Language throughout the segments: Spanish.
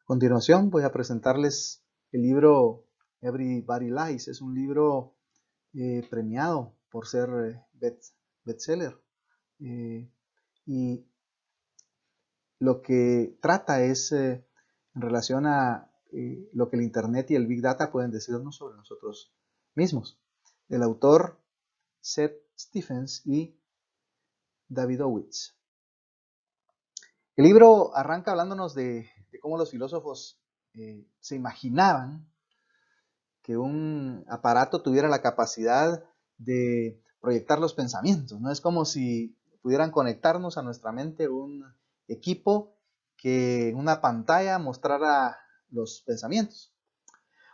Continuación voy a presentarles el libro Everybody Lies. Es un libro premiado por ser bestseller. Eh, y lo que trata es en relación a lo que el Internet y el Big Data pueden decirnos sobre nosotros mismos. El autor Seth Stephens y David Owitz. El libro arranca hablándonos de cómo los filósofos se imaginaban que un aparato tuviera la capacidad de proyectar los pensamientos, ¿no? Es como si pudieran conectarnos a nuestra mente un equipo que en una pantalla mostrara los pensamientos.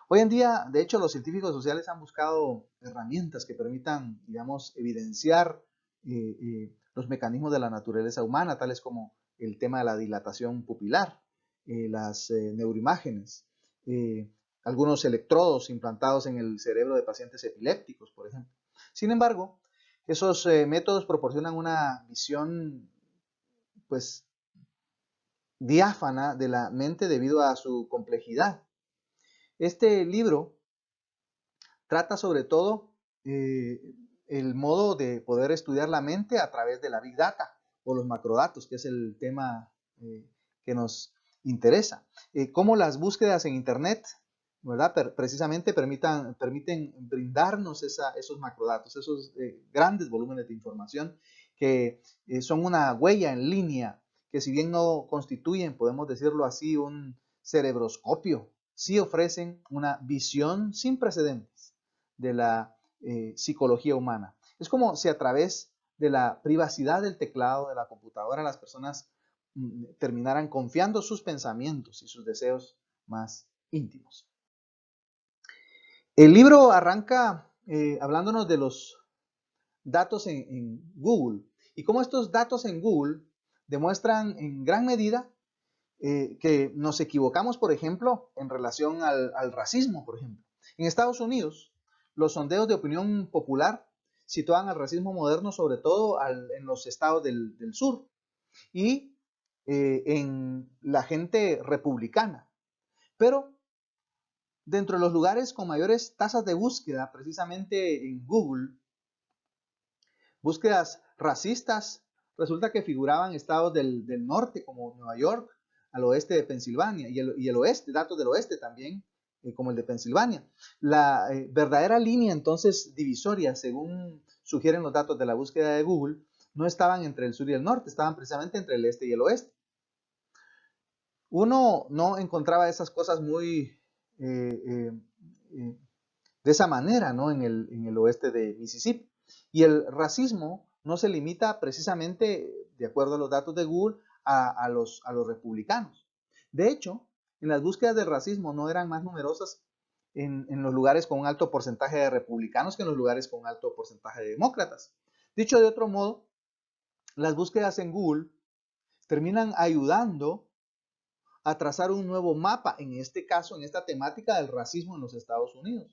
Hoy en día, de hecho, los científicos sociales han buscado herramientas que permitan, digamos, evidenciar los mecanismos de la naturaleza humana, tales como el tema de la dilatación pupilar, las neuroimágenes, eh, algunos electrodos implantados en el cerebro de pacientes epilépticos, por ejemplo. Sin embargo, esos métodos proporcionan una visión, pues, diáfana de la mente debido a su complejidad. Este libro trata sobre todo eh, el modo de poder estudiar la mente a través de la Big Data o los macrodatos, que es el tema que nos interesa. Cómo las búsquedas en Internet, ¿verdad? Precisamente permiten brindarnos esos macrodatos, esos grandes volúmenes de información que son una huella en línea, que si bien no constituyen, podemos decirlo así, un cerebroscopio, sí ofrecen una visión sin precedentes de la psicología humana. Es como si a través de la privacidad del teclado de la computadora las personas terminaran confiando sus pensamientos y sus deseos más íntimos. El libro arranca hablándonos de los datos en Google y cómo estos datos en Google demuestran en gran medida que nos equivocamos, por ejemplo, en relación al racismo, por ejemplo. En Estados Unidos, los sondeos de opinión popular sitúan al racismo moderno sobre todo en los estados del sur y en la gente republicana. Pero dentro de los lugares con mayores tasas de búsqueda, precisamente en Google, búsquedas racistas, resulta que figuraban estados del norte como Nueva York, al oeste de Pensilvania y el oeste, datos del oeste también, como el de Pensilvania. La verdadera línea entonces divisoria, según sugieren los datos de la búsqueda de Google, no estaban entre el sur y el norte, estaban precisamente entre el este y el oeste. Uno no encontraba esas cosas muy de esa manera, ¿no? En el oeste de Mississippi. Y el racismo no se limita precisamente, de acuerdo a los datos de Google, a los republicanos. De hecho, en las búsquedas del racismo no eran más numerosas en los lugares con un alto porcentaje de republicanos que en los lugares con un alto porcentaje de demócratas. Dicho de otro modo, las búsquedas en Google terminan ayudando a trazar un nuevo mapa, en este caso, en esta temática del racismo en los Estados Unidos.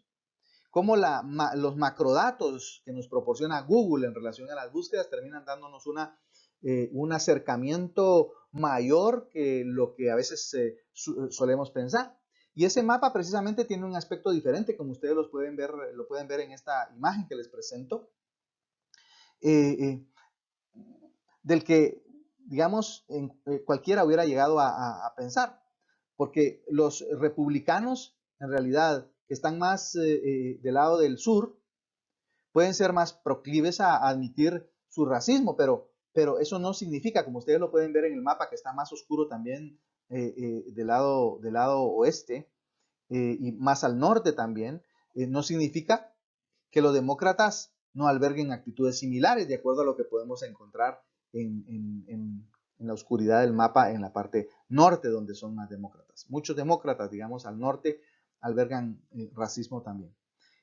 Cómo los macrodatos que nos proporciona Google en relación a las búsquedas terminan dándonos un acercamiento mayor que lo que a veces solemos pensar. Y ese mapa precisamente tiene un aspecto diferente, como ustedes lo pueden ver en esta imagen que les presento, eh, eh, del que, digamos, cualquiera hubiera llegado a pensar. Porque los republicanos, en realidad, que están más del lado del sur, pueden ser más proclives a admitir su racismo, pero eso no significa, como ustedes lo pueden ver en el mapa, que está más oscuro también del lado oeste y más al norte también, no significa que los demócratas no alberguen actitudes similares, de acuerdo a lo que podemos encontrar en la oscuridad del mapa en la parte norte, donde son más demócratas. Muchos demócratas, digamos, al norte albergan racismo también.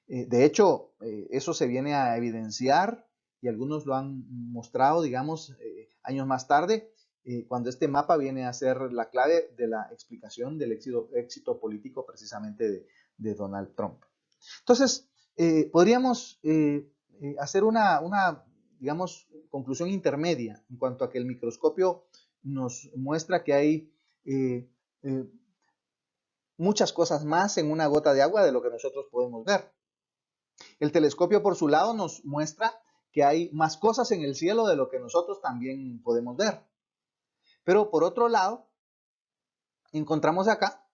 De hecho, eso se viene a evidenciar y algunos lo han mostrado, digamos, años más tarde, cuando este mapa viene a ser la clave de la explicación del éxito político precisamente de Donald Trump. Entonces, podríamos hacer digamos, conclusión intermedia en cuanto a que el microscopio nos muestra que hay eh, muchas cosas más en una gota de agua de lo que nosotros podemos ver. El telescopio, por su lado, nos muestra que hay más cosas en el cielo de lo que nosotros también podemos ver. Pero por otro lado, encontramos acá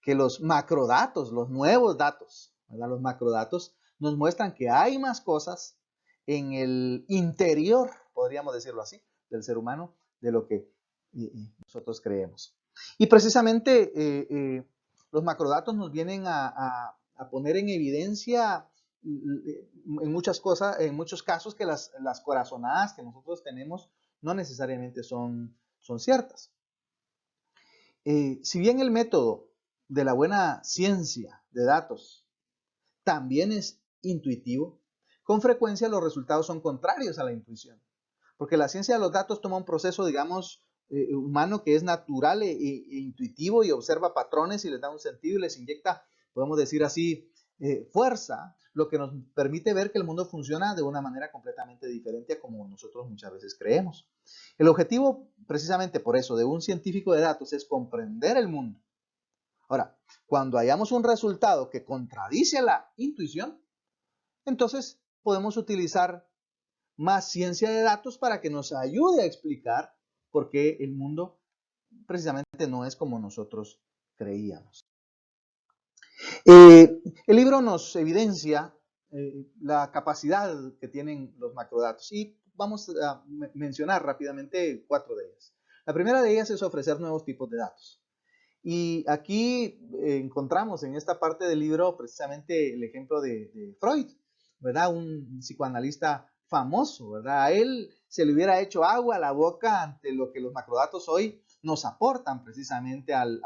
que los macrodatos, los nuevos datos, ¿verdad? Los macrodatos nos muestran que hay más cosas en el interior, podríamos decirlo así, del ser humano, de lo que nosotros creemos. Y precisamente los macrodatos nos vienen a poner en evidencia en muchas cosas, en muchos casos, que las corazonadas que nosotros tenemos no necesariamente son ciertas. Si bien el método de la buena ciencia de datos también es intuitivo, con frecuencia los resultados son contrarios a la intuición, porque la ciencia de los datos toma un proceso, digamos, humano que es natural e intuitivo y observa patrones y les da un sentido y les inyecta, podemos decir así, fuerza, lo que nos permite ver que el mundo funciona de una manera completamente diferente a como nosotros muchas veces creemos. El objetivo, precisamente por eso, de un científico de datos es comprender el mundo. Ahora, cuando hayamos un resultado que contradice la intuición, entonces podemos utilizar más ciencia de datos para que nos ayude a explicar por qué el mundo precisamente no es como nosotros creíamos. El libro nos evidencia la capacidad que tienen los macrodatos y vamos a mencionar rápidamente 4 de ellas. La primera de ellas es ofrecer nuevos tipos de datos. Y aquí encontramos en esta parte del libro precisamente el ejemplo de Freud, ¿verdad? Un psicoanalista famoso, ¿verdad? A él se le hubiera hecho agua a la boca ante lo que los macrodatos hoy nos aportan precisamente al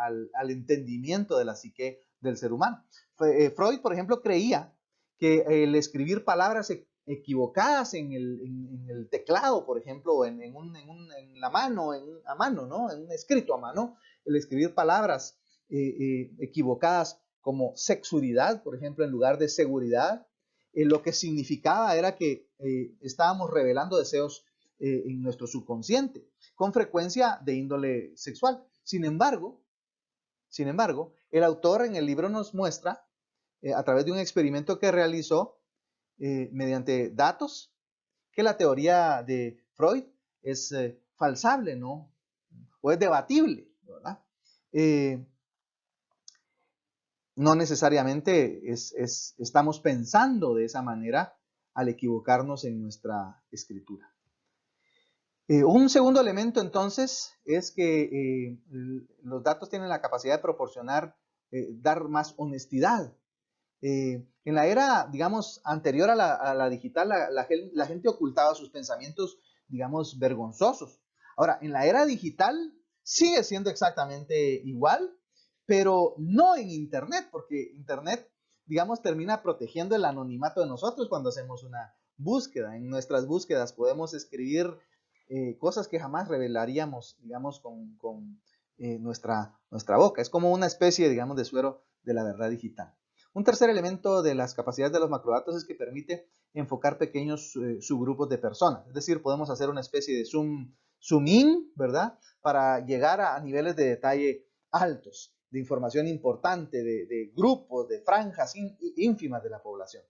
entendimiento de la psique del ser humano. Freud, por ejemplo, creía que el escribir palabras equivocadas en el teclado, por ejemplo, en la mano, a mano, ¿no? En un escrito a mano, el escribir palabras equivocadas como sexuridad, por ejemplo, en lugar de seguridad, lo que significaba era que estábamos revelando deseos en nuestro subconsciente, con frecuencia de índole sexual. Sin embargo, el autor en el libro nos muestra, a través de un experimento que realizó mediante datos, que la teoría de Freud es falsable, ¿no? O es debatible, ¿verdad? No necesariamente estamos pensando de esa manera al equivocarnos en nuestra escritura. Un segundo elemento entonces es que los datos tienen la capacidad de proporcionar, dar más honestidad. En la era, digamos, anterior a la digital, la gente ocultaba sus pensamientos, digamos, vergonzosos. Ahora, en la era digital sigue siendo exactamente igual, pero no en Internet, porque Internet, digamos, termina protegiendo el anonimato de nosotros cuando hacemos una búsqueda. En nuestras búsquedas podemos escribir cosas que jamás revelaríamos, digamos, con nuestra boca. Es como una especie, digamos, de suero de la verdad digital. Un tercer elemento de las capacidades de los macrodatos es que permite enfocar pequeños subgrupos de personas. Es decir, podemos hacer una especie de zoom in, ¿verdad? Para llegar a niveles de detalle altos, de información importante, de grupos, de franjas ínfimas de la población.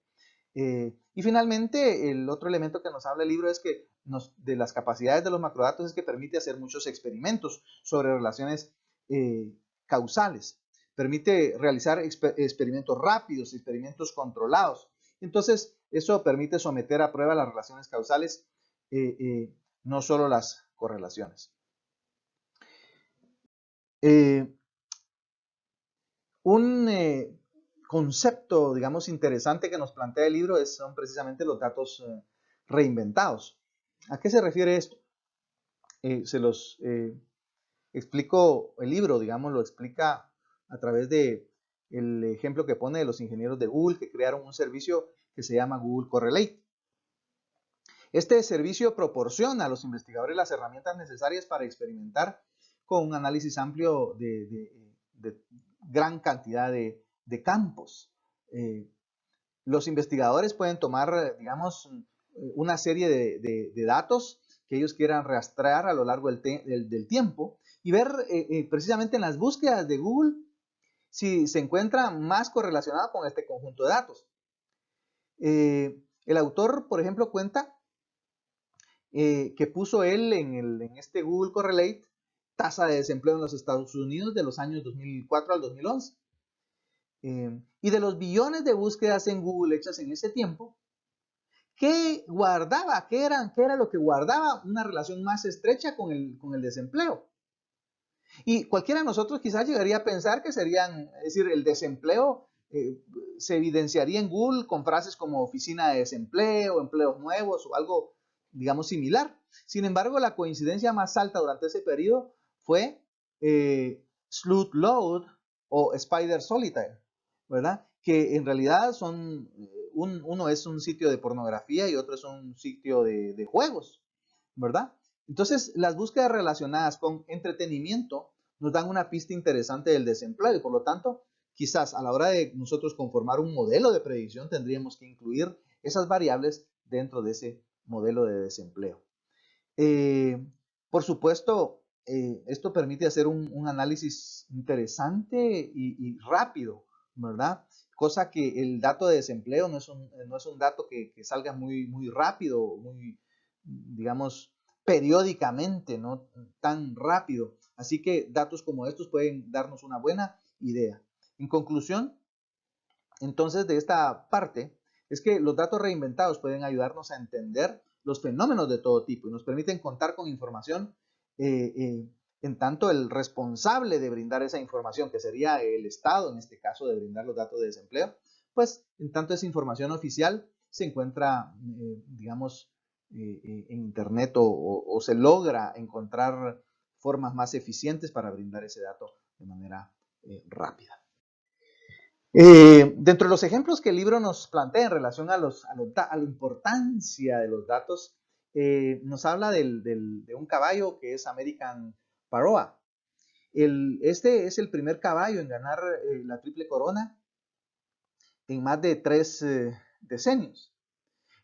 Y finalmente, el otro elemento que nos habla el libro es que de las capacidades de los macrodatos es que permite hacer muchos experimentos sobre relaciones causales. Permite realizar experimentos rápidos, experimentos controlados. Entonces, eso permite someter a prueba las relaciones causales, no solo las correlaciones. Un concepto, digamos, interesante que nos plantea el libro son precisamente los datos reinventados. ¿A qué se refiere esto? Se los explico, el libro, digamos, lo explica a través de el ejemplo que pone de los ingenieros de Google que crearon un servicio que se llama Google Correlate. Este servicio proporciona a los investigadores las herramientas necesarias para experimentar con un análisis amplio de gran cantidad de campos. Los investigadores pueden tomar, digamos, una serie de datos que ellos quieran rastrear a lo largo del tiempo y ver precisamente en las búsquedas de Google si se encuentra más correlacionado con este conjunto de datos. El autor, por ejemplo, cuenta que puso él en este Google Correlate tasa de desempleo en los Estados Unidos de los años 2004 al 2011. Y de los billones de búsquedas en Google hechas en ese tiempo, ¿qué guardaba? ¿Qué era lo que guardaba una relación más estrecha con el desempleo? Y cualquiera de nosotros quizás llegaría a pensar que serían, es decir, el desempleo se evidenciaría en Google con frases como oficina de desempleo, empleos nuevos o algo, digamos, similar. Sin embargo, la coincidencia más alta durante ese periodo fue Sleuth Load o Spider Solitaire, ¿verdad? Que en realidad son, uno es un sitio de pornografía y otro es un sitio de juegos, ¿verdad? Entonces, las búsquedas relacionadas con entretenimiento nos dan una pista interesante del desempleo y por lo tanto, quizás a la hora de nosotros conformar un modelo de predicción tendríamos que incluir esas variables dentro de ese modelo de desempleo. Por supuesto, esto permite hacer un análisis interesante y rápido, ¿verdad? Cosa que el dato de desempleo no es un dato que salga muy rápido, muy, digamos, periódicamente, no tan rápido. Así que datos como estos pueden darnos una buena idea. En conclusión, entonces, de esta parte, es que los datos reinventados pueden ayudarnos a entender los fenómenos de todo tipo y nos permiten contar con información en tanto el responsable de brindar esa información, que sería el Estado, en este caso, de brindar los datos de desempleo, pues en tanto esa información oficial se encuentra, digamos, en Internet o se logra encontrar formas más eficientes para brindar ese dato de manera rápida. Dentro de los ejemplos que el libro nos plantea en relación a la importancia de los datos, nos habla de un caballo que es American Pharoah. Este es el primer caballo en ganar la triple corona en más de 3 decenios.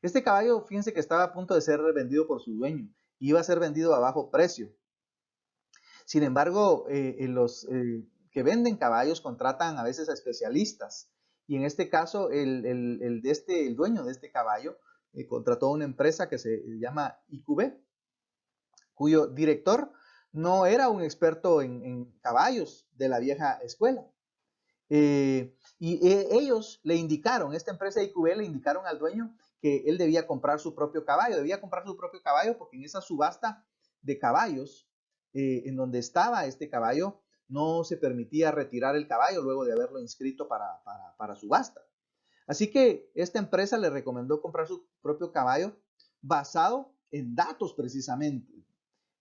Este caballo, fíjense que estaba a punto de ser vendido por su dueño y iba a ser vendido a bajo precio. Sin embargo, los que venden caballos contratan a veces a especialistas y en este caso el dueño de este caballo contrató a una empresa que se llama IQB, cuyo director no era un experto en caballos de la vieja escuela. Ellos le indicaron, esta empresa IQB le indicaron al dueño que él debía comprar su propio caballo porque en esa subasta de caballos, en donde estaba este caballo, no se permitía retirar el caballo luego de haberlo inscrito para subasta. Así que esta empresa le recomendó comprar su propio caballo basado en datos precisamente.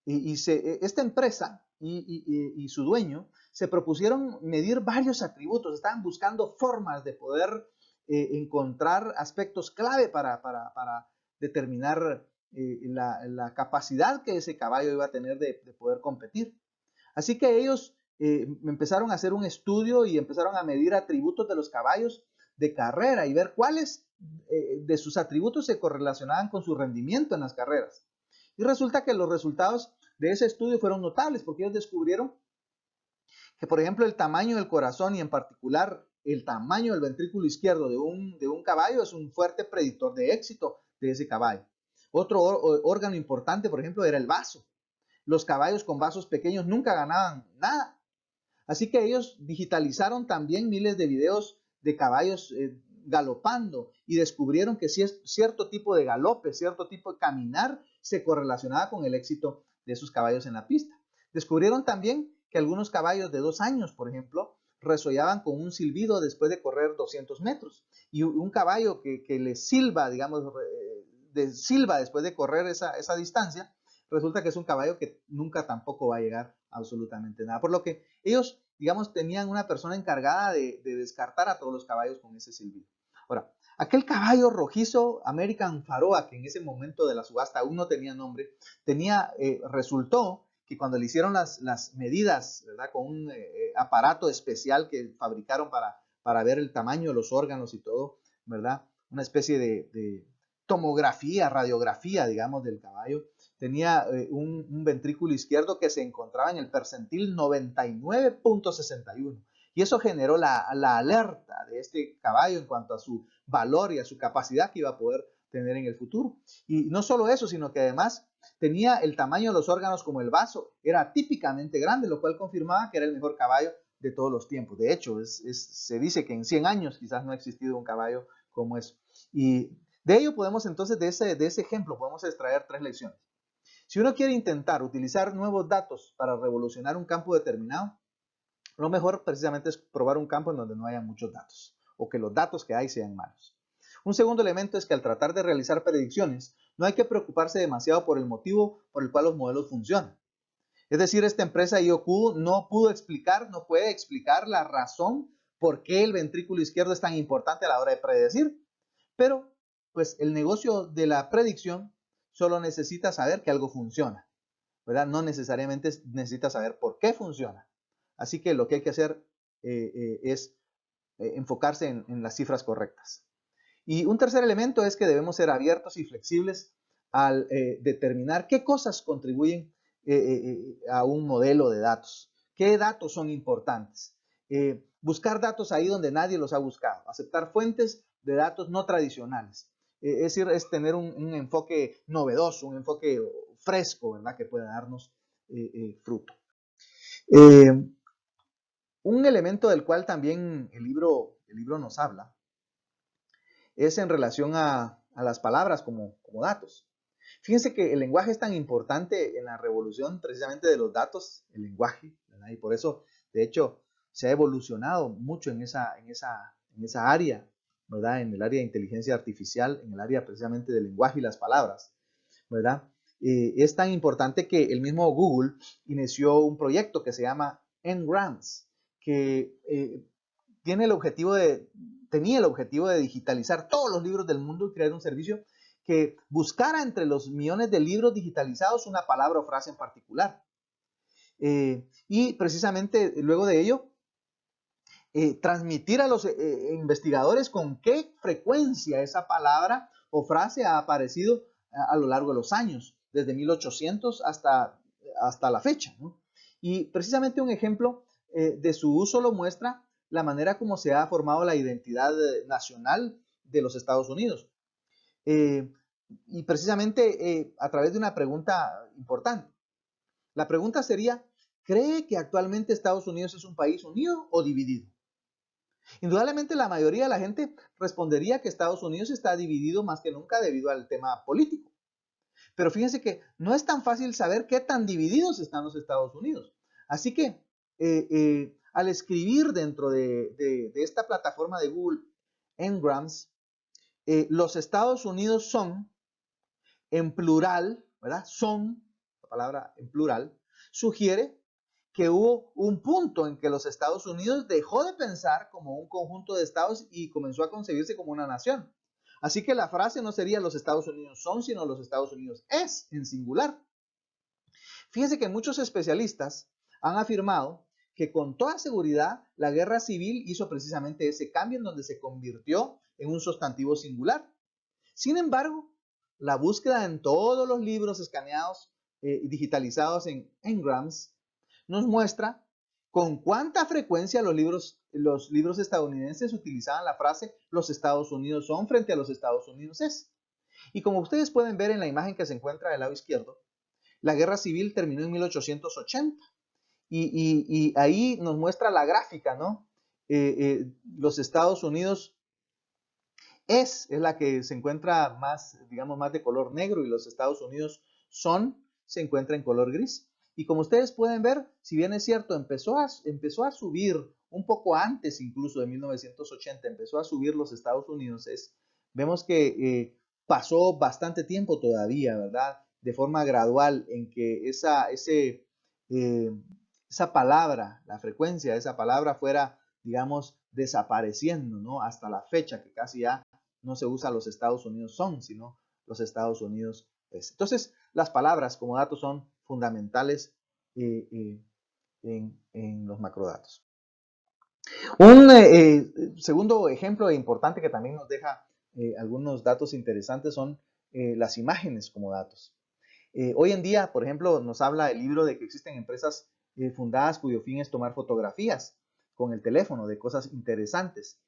Esta empresa y su dueño se propusieron medir varios atributos, estaban buscando formas de poder encontrar aspectos clave para determinar la capacidad que ese caballo iba a tener de poder competir. Así que ellos empezaron a hacer un estudio y empezaron a medir atributos de los caballos de carrera y ver cuáles de sus atributos se correlacionaban con su rendimiento en las carreras. Y resulta que los resultados de ese estudio fueron notables porque ellos descubrieron que, por ejemplo, el tamaño del corazón y en particular el tamaño del ventrículo izquierdo de un caballo es un fuerte predictor de éxito de ese caballo. Otro órgano importante, por ejemplo, era el vaso. Los caballos con vasos pequeños nunca ganaban nada. Así que ellos digitalizaron también miles de videos de caballos galopando y descubrieron que si es cierto tipo de galope, cierto tipo de caminar se correlacionaba con el éxito de esos caballos en la pista. Descubrieron también que algunos caballos de 2 años, por ejemplo, resollaban con un silbido después de correr 200 metros. Y un caballo que le silba, digamos, silba después de correr esa distancia, resulta que es un caballo que nunca tampoco va a llegar a absolutamente nada. Por lo que ellos, digamos, tenían una persona encargada de descartar a todos los caballos con ese silbido. Ahora, aquel caballo rojizo American Pharoah, que en ese momento de la subasta aún no tenía nombre, resultó que cuando le hicieron las medidas, ¿verdad? Con un aparato especial que fabricaron para ver el tamaño de los órganos y todo, ¿verdad? Una especie de tomografía, radiografía, digamos, del caballo. Tenía un ventrículo izquierdo que se encontraba en el percentil 99.61. Y eso generó la alerta de este caballo en cuanto a su valor y a su capacidad que iba a poder tener en el futuro. Y no solo eso, sino que además tenía el tamaño de los órganos como el vaso, era típicamente grande, lo cual confirmaba que era el mejor caballo de todos los tiempos. De hecho, se dice que en 100 años quizás no ha existido un caballo como eso. Y de ello podemos entonces, de ese ejemplo, podemos extraer 3 lecciones. Si uno quiere intentar utilizar nuevos datos para revolucionar un campo determinado, lo mejor precisamente es probar un campo en donde no haya muchos datos o que los datos que hay sean malos. Un segundo elemento es que al tratar de realizar predicciones, no hay que preocuparse demasiado por el motivo por el cual los modelos funcionan. Es decir, esta empresa IOQ no puede explicar la razón por qué el ventrículo izquierdo es tan importante a la hora de predecir. Pero, pues, el negocio de la predicción solo necesita saber que algo funciona, ¿verdad? No necesariamente necesita saber por qué funciona. Así que lo que hay que hacer es enfocarse en las cifras correctas. Y un tercer elemento es que debemos ser abiertos y flexibles al determinar qué cosas contribuyen a un modelo de datos, qué datos son importantes. Buscar datos ahí donde nadie los ha buscado, aceptar fuentes de datos no tradicionales. Es decir, es tener un enfoque novedoso, un enfoque fresco, ¿verdad? Que pueda darnos fruto. Un elemento del cual también el libro nos habla es en relación a las palabras como datos. Fíjense que el lenguaje es tan importante en la revolución precisamente de los datos, el lenguaje, ¿verdad? Y por eso, de hecho, se ha evolucionado mucho en esa área, ¿verdad? En el área de inteligencia artificial, en el área precisamente del lenguaje y las palabras, ¿verdad? Es tan importante que el mismo Google inició un proyecto que se llama Ngrams, que tenía el objetivo de digitalizar todos los libros del mundo y crear un servicio que buscara entre los millones de libros digitalizados una palabra o frase en particular. Y precisamente luego de ello, transmitir a los investigadores con qué frecuencia esa palabra o frase ha aparecido a lo largo de los años, desde 1800 hasta la fecha, ¿no? Y precisamente un ejemplo de su uso lo muestra la manera como se ha formado la identidad nacional de los Estados Unidos. Y precisamente a través de una pregunta importante. La pregunta sería, ¿cree que actualmente Estados Unidos es un país unido o dividido? Indudablemente la mayoría de la gente respondería que Estados Unidos está dividido más que nunca debido al tema político. Pero fíjense que no es tan fácil saber qué tan divididos están los Estados Unidos. Así que al escribir dentro de esta plataforma de Google, Ngrams, los Estados Unidos son, en plural, ¿verdad? Son, la palabra en plural, sugiere que hubo un punto en que los Estados Unidos dejó de pensar como un conjunto de estados y comenzó a concebirse como una nación. Así que la frase no sería los Estados Unidos son, sino los Estados Unidos es en singular. Fíjense que muchos especialistas han afirmado que con toda seguridad la guerra civil hizo precisamente ese cambio en donde se convirtió en un sustantivo singular. Sin embargo, la búsqueda en todos los libros escaneados y digitalizados en Ngrams nos muestra con cuánta frecuencia los libros estadounidenses utilizaban la frase los Estados Unidos son frente a los Estados Unidos es. Y como ustedes pueden ver en la imagen que se encuentra del lado izquierdo, la guerra civil terminó en 1880 y ahí nos muestra la gráfica, ¿no? Los Estados Unidos es la que se encuentra más, digamos, más de color negro y los Estados Unidos se encuentra en color gris. Y como ustedes pueden ver, si bien es cierto, empezó a subir un poco antes incluso de 1980, empezó a subir los Estados Unidos, vemos que pasó bastante tiempo todavía, ¿verdad? De forma gradual en que esa palabra, la frecuencia de esa palabra fuera, digamos, desapareciendo, ¿no? Hasta la fecha que casi ya no se usa los Estados Unidos son, sino los Estados Unidos es. Entonces, las palabras como datos son fundamentales en los macrodatos. Un segundo ejemplo importante que también nos deja algunos datos interesantes son las imágenes como datos. Hoy en día, por ejemplo, nos habla el libro de que existen empresas fundadas cuyo fin es tomar fotografías con el teléfono de cosas interesantes,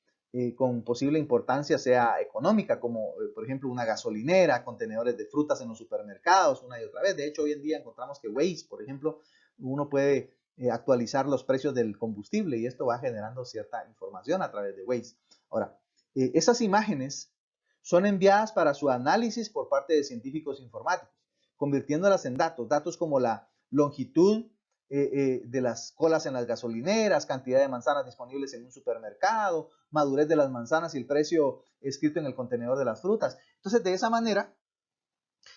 con posible importancia sea económica, como por ejemplo una gasolinera, contenedores de frutas en los supermercados, una y otra vez. De hecho, hoy en día encontramos que Waze, por ejemplo, uno puede actualizar los precios del combustible y esto va generando cierta información a través de Waze. Ahora, esas imágenes son enviadas para su análisis por parte de científicos informáticos, convirtiéndolas en datos, datos como la longitud de las colas en las gasolineras, cantidad de manzanas disponibles en un supermercado, madurez de las manzanas y el precio escrito en el contenedor de las frutas. Entonces, de esa manera,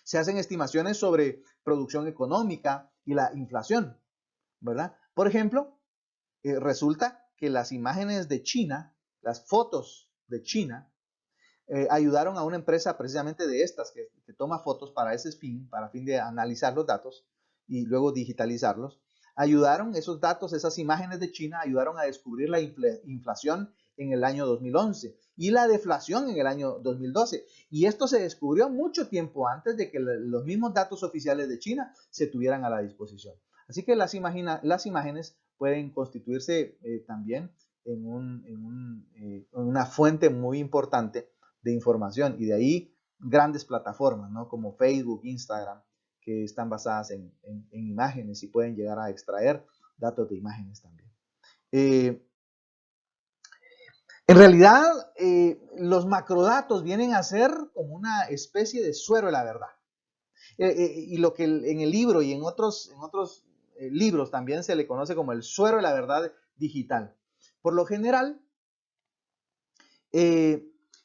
se hacen estimaciones sobre producción económica y la inflación, ¿verdad? Por ejemplo, resulta que las imágenes de China, las fotos de China, ayudaron a una empresa precisamente de estas que toma fotos para ese fin, para fin de analizar los datos y luego digitalizarlos. Ayudaron esos datos, esas imágenes de China, ayudaron a descubrir la inflación en el año 2011 y la deflación en el año 2012. Y esto se descubrió mucho tiempo antes de que los mismos datos oficiales de China se tuvieran a la disposición. Así que las imágenes pueden constituirse también en una fuente muy importante de información y de ahí grandes plataformas, ¿no? Como Facebook, Instagram, que están basadas en imágenes y pueden llegar a extraer datos de imágenes también. En realidad, los macrodatos vienen a ser como una especie de suero de la verdad. Y lo que en el libro y en otros libros también se le conoce como el suero de la verdad digital. Por lo general,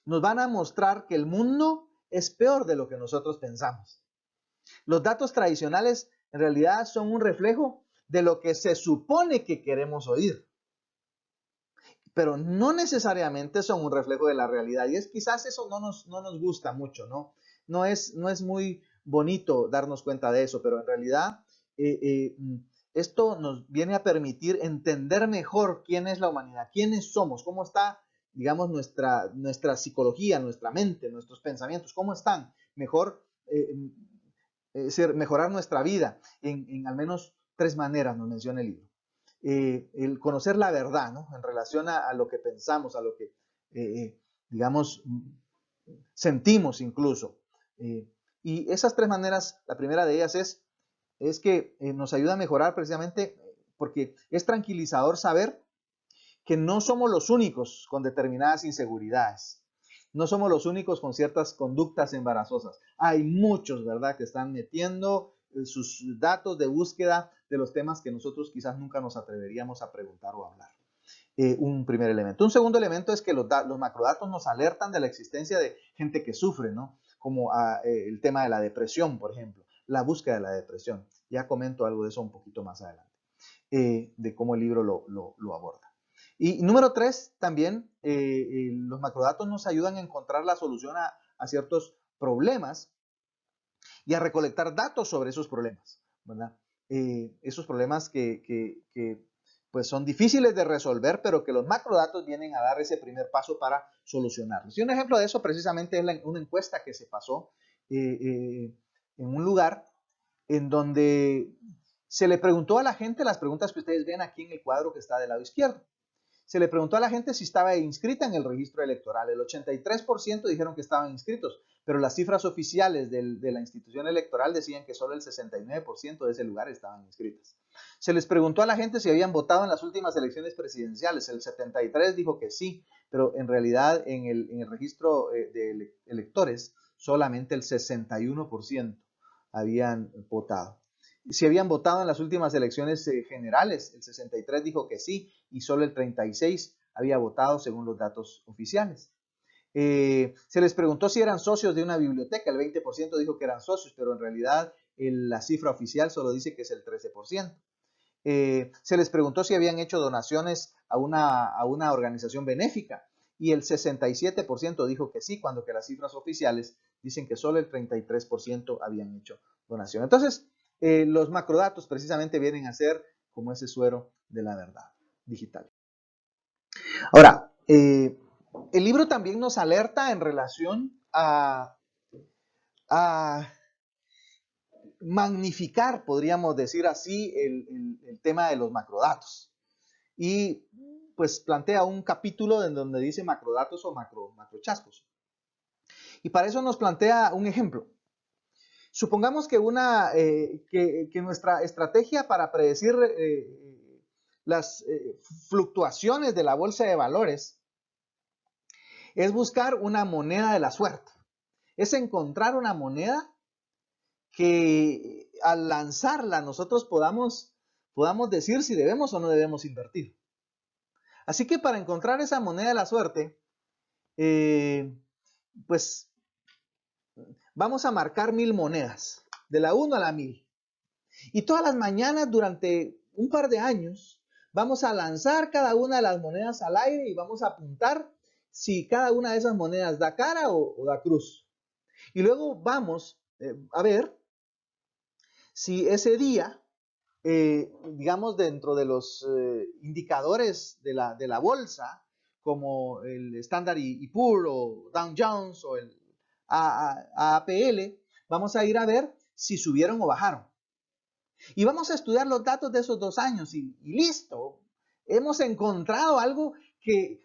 nos van a mostrar que el mundo es peor de lo que nosotros pensamos. Los datos tradicionales en realidad son un reflejo de lo que se supone que queremos oír, pero no necesariamente son un reflejo de la realidad. Y es quizás eso no nos gusta mucho, ¿no? No es muy bonito darnos cuenta de eso, pero en realidad esto nos viene a permitir entender mejor quién es la humanidad, quiénes somos, cómo está, digamos, nuestra psicología, nuestra mente, nuestros pensamientos, cómo están. Mejor, mejorar nuestra vida en al menos 3 maneras, nos menciona el libro. El conocer la verdad, ¿no? En relación a lo que pensamos, a lo que, digamos, sentimos incluso. Y esas 3 maneras, la primera de ellas es que nos ayuda a mejorar precisamente porque es tranquilizador saber que no somos los únicos con determinadas inseguridades. No somos los únicos con ciertas conductas embarazosas. Hay muchos, ¿verdad?, que están metiendo sus datos de búsqueda de los temas que nosotros quizás nunca nos atreveríamos a preguntar o a hablar. Un primer elemento. Un segundo elemento es que los macrodatos nos alertan de la existencia de gente que sufre, ¿no? Como el tema de la depresión, por ejemplo, la búsqueda de la depresión. Ya comento algo de eso un poquito más adelante, de cómo el libro lo aborda. Y número 3, también los macrodatos nos ayudan a encontrar la solución a ciertos problemas y a recolectar datos sobre esos problemas, ¿verdad? Esos problemas que pues son difíciles de resolver, pero que los macrodatos vienen a dar ese primer paso para solucionarlos. Y un ejemplo de eso precisamente es una encuesta que se pasó en un lugar en donde se le preguntó a la gente las preguntas que ustedes ven aquí en el cuadro que está del lado izquierdo. Se le preguntó a la gente si estaba inscrita en el registro electoral. El 83% dijeron que estaban inscritos, pero las cifras oficiales de la institución electoral decían que solo el 69% de ese lugar estaban inscritas. Se les preguntó a la gente si habían votado en las últimas elecciones presidenciales. El 73% dijo que sí, pero en realidad en el registro de electores solamente el 61% habían votado. Si habían votado en las últimas elecciones generales, el 63% dijo que sí y solo el 36% había votado según los datos oficiales. Se les preguntó si eran socios de una biblioteca, el 20% dijo que eran socios, pero en realidad la cifra oficial solo dice que es el 13%. Se les preguntó si habían hecho donaciones a una organización benéfica y el 67% dijo que sí, cuando que las cifras oficiales dicen que solo el 33% habían hecho donación. Entonces, los macrodatos precisamente vienen a ser como ese suero de la verdad digital. Ahora, el libro también nos alerta en relación a magnificar, podríamos decir así, el tema de los macrodatos. Y pues plantea un capítulo en donde dice macrodatos o macrochascos. Y para eso nos plantea un ejemplo. Supongamos que, que nuestra estrategia para predecir las fluctuaciones de la bolsa de valores es buscar una moneda de la suerte. Es encontrar una moneda que al lanzarla nosotros podamos decir si debemos o no debemos invertir. Así que para encontrar esa moneda de la suerte, pues vamos a marcar 1000 monedas, de la 1 a la 1000. Y todas las mañanas durante un par de años vamos a lanzar cada una de las monedas al aire y vamos a apuntar si cada una de esas monedas da cara o da cruz. Y luego vamos a ver si ese día, digamos, dentro de los indicadores de la bolsa, como el Standard & Poor's o Dow Jones o el APL, vamos a ir a ver si subieron o bajaron. Y vamos a estudiar los datos de esos 2 años y listo. Hemos encontrado algo que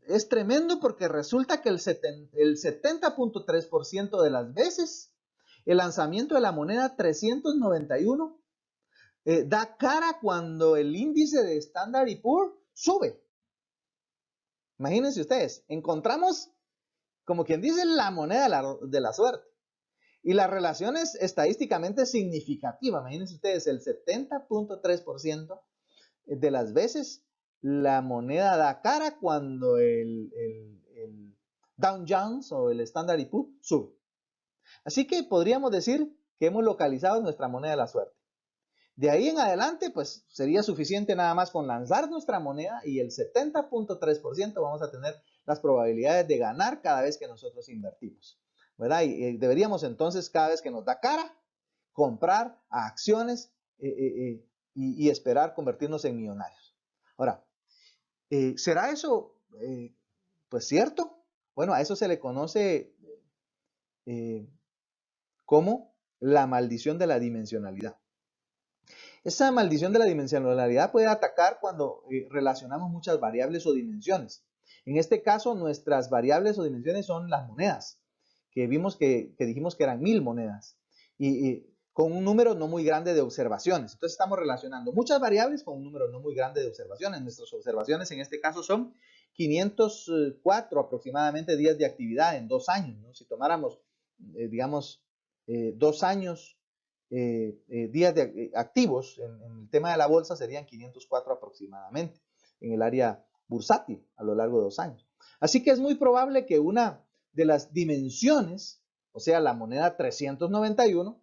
es tremendo porque resulta que el 70.3% de las veces el lanzamiento de la moneda 391 da cara cuando el índice de Standard & Poor's sube. Imagínense ustedes, encontramos, como quien dice, la moneda de la suerte. Y la relación es estadísticamente significativa. Imagínense ustedes, el 70.3% de las veces la moneda da cara cuando el Dow Jones o el Standard & Poor's sube. Así que podríamos decir que hemos localizado nuestra moneda de la suerte. De ahí en adelante, pues sería suficiente nada más con lanzar nuestra moneda y el 70.3% vamos a tener las probabilidades de ganar cada vez que nosotros invertimos, ¿verdad? Y deberíamos entonces, cada vez que nos da cara, comprar a acciones y esperar convertirnos en millonarios. Ahora, ¿será eso pues cierto? Bueno, a eso se le conoce como la maldición de la dimensionalidad. Esa maldición de la dimensionalidad puede atacar cuando relacionamos muchas variables o dimensiones. En este caso, nuestras variables o dimensiones son las monedas, que vimos que dijimos que eran 1000 monedas, y con un número no muy grande de observaciones. Entonces estamos relacionando muchas variables con un número no muy grande de observaciones. Nuestras observaciones en este caso son 504 aproximadamente días de actividad en 2 años, ¿no? Si tomáramos, digamos, 2 años, días activos en el tema de la bolsa serían 504 aproximadamente en el área bursátil a lo largo de 2 años. Así que es muy probable que una de las dimensiones, o sea, la moneda 391,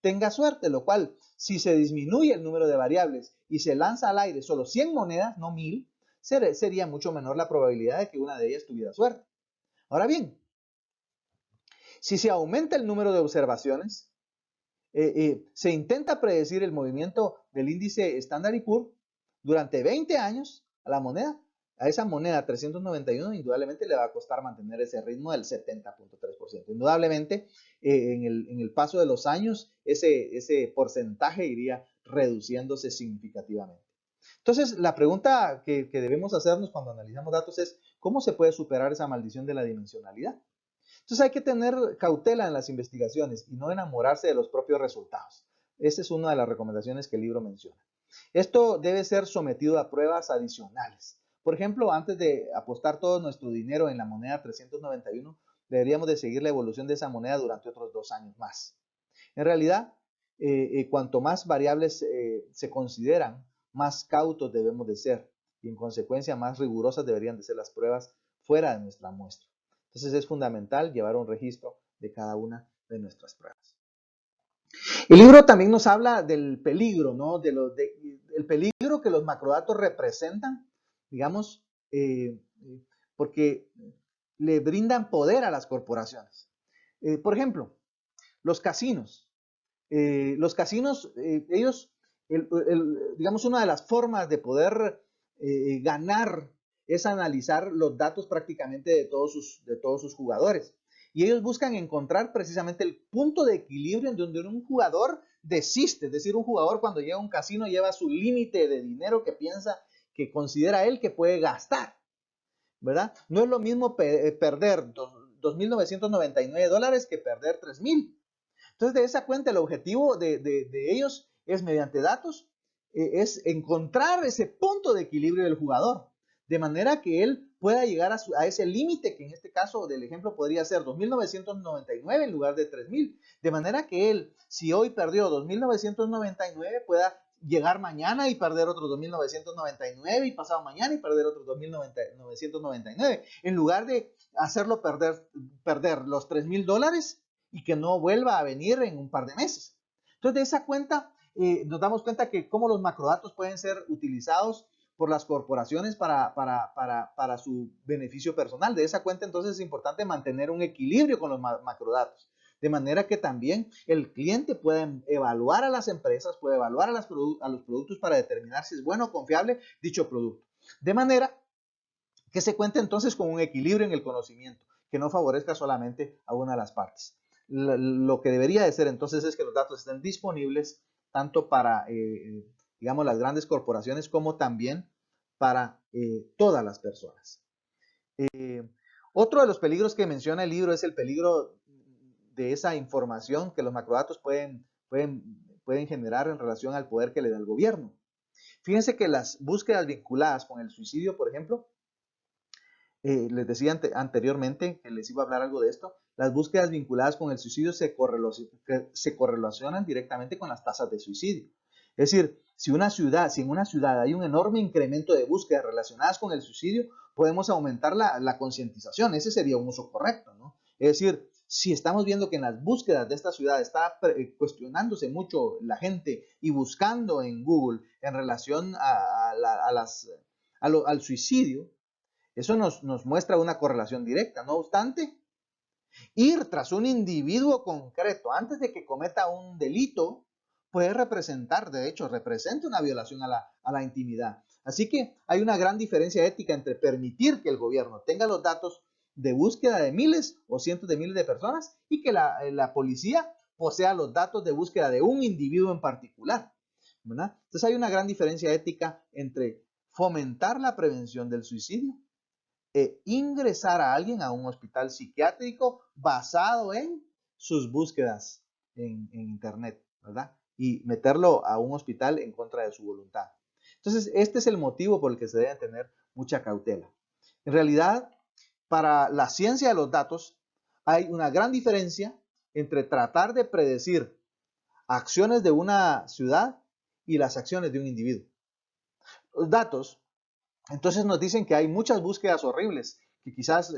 tenga suerte, lo cual, si se disminuye el número de variables y se lanza al aire solo 100 monedas, no 1000, sería mucho menor la probabilidad de que una de ellas tuviera suerte. Ahora bien, si se aumenta el número de observaciones, se intenta predecir el movimiento del índice Standard & Poor's durante 20 años a la moneda. A esa moneda 391 indudablemente le va a costar mantener ese ritmo del 70.3%. Indudablemente en el paso de los años ese porcentaje iría reduciéndose significativamente. Entonces la pregunta que debemos hacernos cuando analizamos datos es ¿cómo se puede superar esa maldición de la dimensionalidad? Entonces hay que tener cautela en las investigaciones y no enamorarse de los propios resultados. Esa es una de las recomendaciones que el libro menciona. Esto debe ser sometido a pruebas adicionales. Por ejemplo, antes de apostar todo nuestro dinero en la moneda 391, deberíamos de seguir la evolución de esa moneda durante otros 2 años más. En realidad, cuanto más variables se consideran, más cautos debemos de ser y en consecuencia más rigurosas deberían de ser las pruebas fuera de nuestra muestra. Entonces es fundamental llevar un registro de cada una de nuestras pruebas. El libro también nos habla del peligro, ¿no? El peligro que los macrodatos representan, digamos, porque le brindan poder a las corporaciones. Por ejemplo, los casinos. Ellos, digamos, una de las formas de poder ganar es analizar los datos prácticamente de todos sus jugadores. Y ellos buscan encontrar precisamente el punto de equilibrio en donde un jugador desiste. Es decir, un jugador cuando llega a un casino lleva su límite de dinero que piensa que considera él que puede gastar, ¿verdad? No es lo mismo perder $2.999 que perder 3.000. Entonces, de esa cuenta, el objetivo de ellos es, mediante datos, es encontrar ese punto de equilibrio del jugador, de manera que él pueda llegar a ese límite, que en este caso del ejemplo podría ser 2.999 en lugar de 3.000, de manera que él, si hoy perdió 2.999, pueda llegar mañana y perder otros 2.999 y pasado mañana y perder otros 2.999, en lugar de hacerlo perder los $3.000 y que no vuelva a venir en un par de meses. Entonces, de esa cuenta, nos damos cuenta que cómo los macrodatos pueden ser utilizados por las corporaciones para su beneficio personal. De esa cuenta, entonces, es importante mantener un equilibrio con los macrodatos, de manera que también el cliente puede evaluar a las empresas, puede evaluar a los productos para determinar si es bueno o confiable dicho producto. De manera que se cuente entonces con un equilibrio en el conocimiento, que no favorezca solamente a una de las partes. Lo que debería de ser entonces es que los datos estén disponibles tanto para, digamos, las grandes corporaciones como también para todas las personas. Otro de los peligros que menciona el libro es el peligro de esa información que los macrodatos pueden generar en relación al poder que le da el gobierno. Fíjense que las búsquedas vinculadas con el suicidio, por ejemplo, les decía anteriormente que les iba a hablar algo de esto, las búsquedas vinculadas con el suicidio se correlacionan directamente con las tasas de suicidio. Es decir, si en una ciudad hay un enorme incremento de búsquedas relacionadas con el suicidio, podemos aumentar la concientización. Ese sería un uso correcto, ¿no? Es decir, si estamos viendo que en las búsquedas de esta ciudad está cuestionándose mucho la gente y buscando en Google en relación al suicidio, eso nos muestra una correlación directa. No obstante, ir tras un individuo concreto antes de que cometa un delito puede representar, de hecho, representa una violación a la intimidad. Así que hay una gran diferencia ética entre permitir que el gobierno tenga los datos de búsqueda de miles o cientos de miles de personas y que la policía posea los datos de búsqueda de un individuo en particular, ¿verdad? Entonces hay una gran diferencia ética entre fomentar la prevención del suicidio ingresar a alguien a un hospital psiquiátrico basado en sus búsquedas en internet, ¿verdad? Y meterlo a un hospital en contra de su voluntad. Entonces, este es el motivo por el que se debe tener mucha cautela. En realidad, para la ciencia de los datos, hay una gran diferencia entre tratar de predecir acciones de una ciudad y las acciones de un individuo. Los datos entonces nos dicen que hay muchas búsquedas horribles, que quizás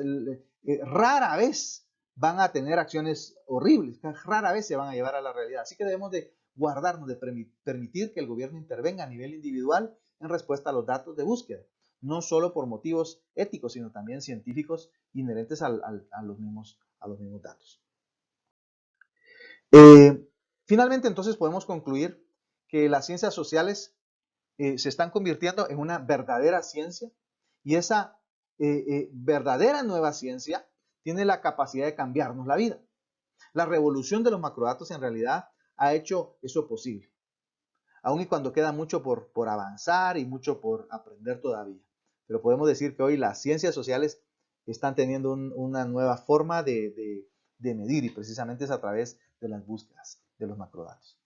rara vez van a tener acciones horribles, que rara vez se van a llevar a la realidad. Así que debemos de guardarnos, de permitir que el gobierno intervenga a nivel individual en respuesta a los datos de búsqueda, no solo por motivos éticos, sino también científicos inherentes a los mismos datos. Finalmente, entonces podemos concluir que las ciencias sociales se están convirtiendo en una verdadera ciencia y esa verdadera nueva ciencia tiene la capacidad de cambiarnos la vida. La revolución de los macrodatos en realidad ha hecho eso posible, aun y cuando queda mucho por avanzar y mucho por aprender todavía. Pero podemos decir que hoy las ciencias sociales están teniendo una nueva forma de medir y precisamente es a través de las búsquedas de los macrodatos.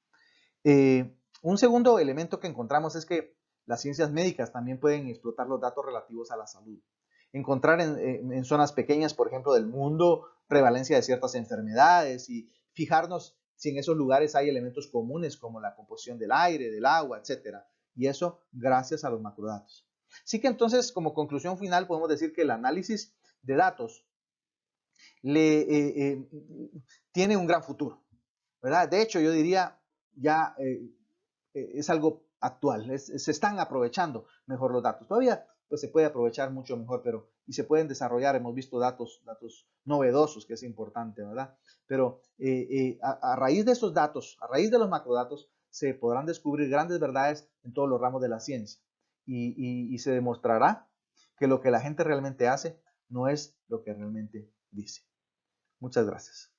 Un segundo elemento que encontramos es que las ciencias médicas también pueden explotar los datos relativos a la salud. Encontrar en zonas pequeñas, por ejemplo, del mundo, prevalencia de ciertas enfermedades y fijarnos si en esos lugares hay elementos comunes como la composición del aire, del agua, etc. Y eso gracias a los macrodatos. Así que entonces, como conclusión final, podemos decir que el análisis de datos tiene un gran futuro, ¿verdad? De hecho, yo diría ya es algo actual, se están aprovechando mejor los datos. Todavía pues, se puede aprovechar mucho mejor, pero y se pueden desarrollar, hemos visto datos novedosos, que es importante, ¿verdad? Pero a raíz de esos datos, a raíz de los macrodatos, se podrán descubrir grandes verdades en todos los ramos de la ciencia y se demostrará que lo que la gente realmente hace no es lo que realmente dice. Muchas gracias.